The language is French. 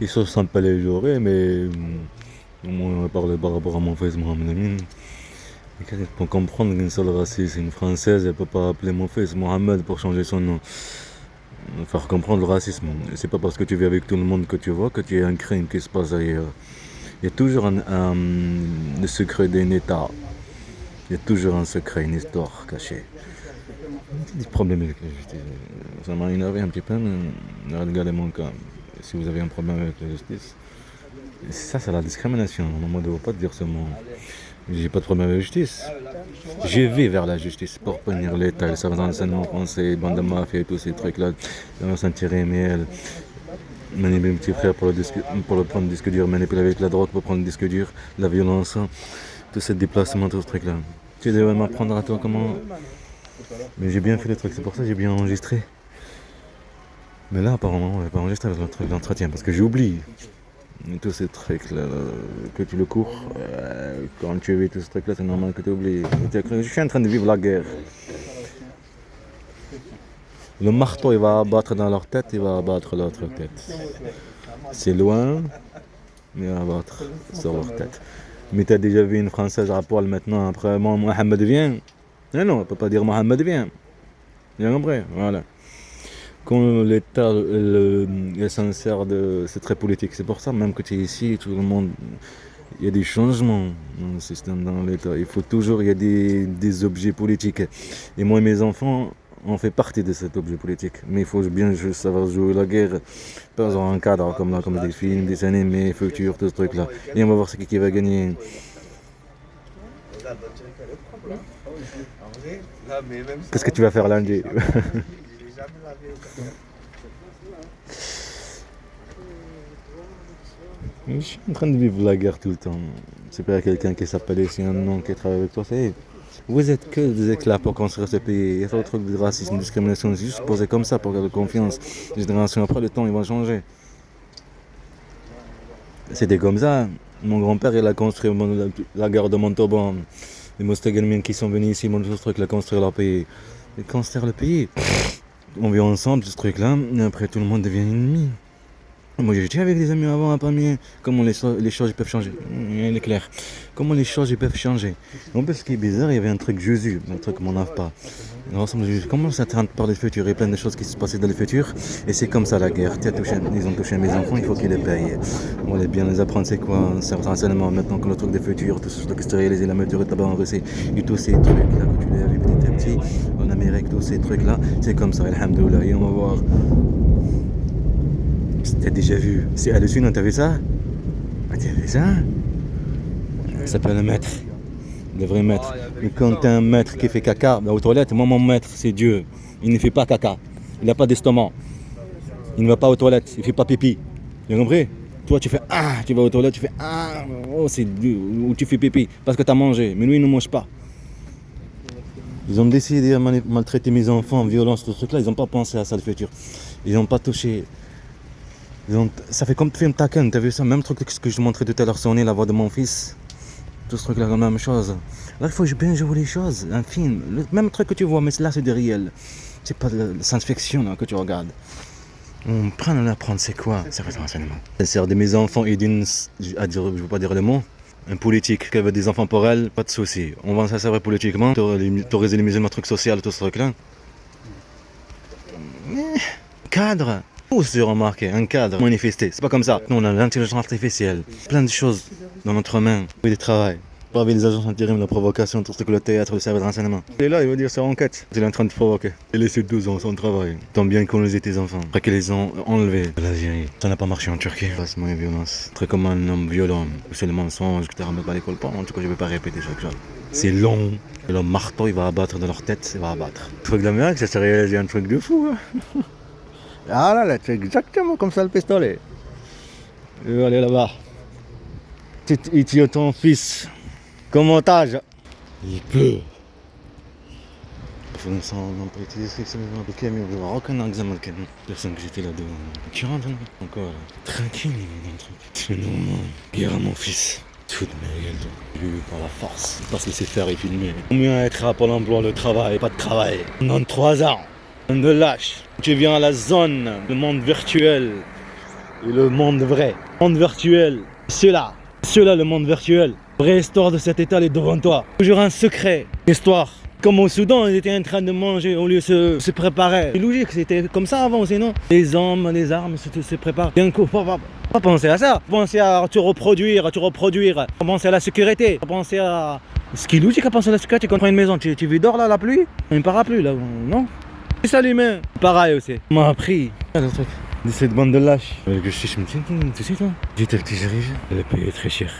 Ils se sentent pas lésés, mais au moins on va parler par rapport à mon fils Mohamed Amin. Pour comprendre qu'une seule raciste, une française, elle peut pas appeler mon fils Mohamed pour changer son nom. Faire comprendre le racisme. C'est pas parce que tu vis avec tout le monde que tu vois que tu as un crime qui se passe ailleurs. Il y a toujours le secret d'un État. Il y a toujours un secret, une histoire cachée. Des problèmes avec la justice. Ça m'a énervé un petit peu, mais regardez mon cas. Si vous avez un problème avec la justice, ça c'est la discrimination. On ne doit pas dire ce mot. J'ai pas de problème avec la justice. Je vais vers la justice pour punir l'État, les services d'enseignement français, bande de mafia et tous ces trucs-là. On s'en tirer miel. Manipuler mes petits frères pour le prendre disque dur, manipuler avec la drogue pour prendre le disque dur, la violence, tous ces déplacements, tout ce truc-là. Tu devrais m'apprendre à toi comment. Mais j'ai bien fait le truc, c'est pour ça que j'ai bien enregistré. Mais là, apparemment, on va pas enregistrer le truc d'entretien parce que j'oublie. Tous ces trucs-là, que tu le cours, quand tu vis tout ce truc-là, c'est normal que tu oublies. Je suis en train de vivre la guerre. Le marteau, il va abattre dans leur tête, il va abattre l'autre tête. C'est loin, mais il va abattre sur leur tête. Mais tu as déjà vu une Française à poil maintenant, après Mohamed vient. Non, non, on ne peut pas dire Mohamed vient. Bien compris, voilà. Quand l'État est sincère, c'est très politique. C'est pour ça même que tu es ici, tout le monde, il y a des changements dans le système, dans l'État. Il faut toujours, il y a des objets politiques. Et moi et mes enfants, on fait partie de cet objet politique. Mais il faut bien savoir jouer la guerre, pas dans un cadre comme des films, des animés, futurs, tout ce truc-là. Et on va voir c'est qui va gagner. Qu'est-ce que tu vas faire lundi? Je suis en train de vivre la guerre tout le temps. C'est pas quelqu'un qui s'appelle ici un nom qui travaille avec toi. Vous êtes que des éclats pour construire ce pays. Il y a pas de truc de racisme, de discrimination. C'est juste posé comme ça pour garder confiance. Les générations après, le temps, il va changer. C'était comme ça. Mon grand-père, il a construit la gare de Montauban. Les Mostégalmines qui sont venus ici, mon truc, ils ont construit leur pays. Ils construisent le pays. On vit ensemble, ce truc-là. Et après, tout le monde devient ennemi. Moi j'étais avec des amis avant à Pamiers, comment les choses peuvent changer, il est clair, comment les choses peuvent changer. En plus ce qui est bizarre, il y avait un truc Jésus, un truc qu'on n'a pas. Comment ça train de parler du futur, il y a plein de choses qui se passaient dans le futur, et c'est comme ça la guerre, ils ont touché mes enfants, il faut qu'ils les payent. On va bien les apprendre c'est quoi, un certain enseignement, maintenant que le truc du futur, tout ce truc qui se réalise, la maturité là-bas en Russie, et tous ces trucs là que tu l'as vu petit à petit, en Amérique, tous ces trucs là, c'est comme ça, alhamdoulilah, et on va voir. T'as déjà vu, c'est hallucinant, t'as vu ça? Ah, t'as vu ça? Ça s'appelle un maître, le vrai maître. Et quand t'as un maître qui fait caca aux toilettes, moi mon maître c'est Dieu, il ne fait pas caca, il n'a pas d'estomac, il ne va pas aux toilettes, il fait pas pipi, tu as compris? Toi tu fais ah, tu vas aux toilettes, tu fais ah, oh c'est Dieu, ou tu fais pipi parce que t'as mangé, mais lui il ne mange pas. Ils ont décidé de maltraiter mes enfants, violence, tout ce truc là, ils n'ont pas pensé à ça le futur, ils n'ont pas touché. Ça fait comme film Taken, t'as vu ça? Même truc que ce que je montrais tout à l'heure, sonner la voix de mon fils. Tout ce truc là, la même chose. Là, il faut bien jouer les choses. Un film, le même truc que tu vois, mais là c'est du réel. C'est pas de la science-fiction là, que tu regardes. On prend à apprendre c'est quoi? Ça fait un enseignement. Ça sert de mes enfants et d'une, je veux pas dire le mot, un politique qui veut des enfants pour elle, pas de souci. On va s'en servir politiquement, autoriser les musulmans, trucs sociaux, tout ce truc là. Cadre. Où se remarquer un cadre manifesté, c'est pas comme ça. Nous on a l'intelligence artificielle, plein de choses dans notre main, et du travail. Pas avec les agents intérim, la provocation, tout ce que le théâtre, le service de renseignement. Il est là, il va dire c'est enquête. Il est en train de provoquer. Il a laissé 12 ans sans travail. Tant bien colonisé tes enfants. Après qu'ils les ont enlevés de l'Algérie. Ça n'a pas marché en Turquie. Passement et violence. Très comme un homme violent. C'est le mensonge que tu ramènes pas à l'école. En tout cas, je vais pas répéter chaque chose. C'est long. Et le marteau, il va abattre dans leur tête, il va abattre. Le truc d'Amérique, ça s'est réalisé un truc de fou. Hein. Ah là, c'est exactement comme ça le pistolet. Il va aller là-bas. Il tire ton fils. Comme otage. Il pleut. On n'a pas utilisé le camion. Il n'y aura aucun examen de camion. Personne que j'étais là-dedans. Qui rentre encore là. Tranquille, il y a un truc. C'est normal. Guerre à mon fils. Tout de merde. Lui par la force. Pas se laisser faire et filmer. Combien être à Pôle emploi, le travail, pas de travail. Dans 3 ans. De lâche. Tu viens à la zone, le monde virtuel. et le monde vrai. Monde virtuel, ceux-là, le monde virtuel. Vraie histoire de cet état est devant toi. Toujours un secret, histoire. Comme au Soudan, ils étaient en train de manger au lieu de se préparer. C'est logique, c'était comme ça avant, sinon. Les hommes, les armes se préparent. D'un coup, pas penser à ça. Penser à te reproduire. Penser à la sécurité. Penser à... Ce qui est logique à penser à la sécurité. Quand tu prends une maison, tu vis dehors là, la pluie. Il ne paraît plus là, non? C'est ça l'humain. Pareil aussi. On m'a appris. Le truc. De cette bande de lâches. Que je suis, tu sais toi? J'étais le petit, elle a payé très cher.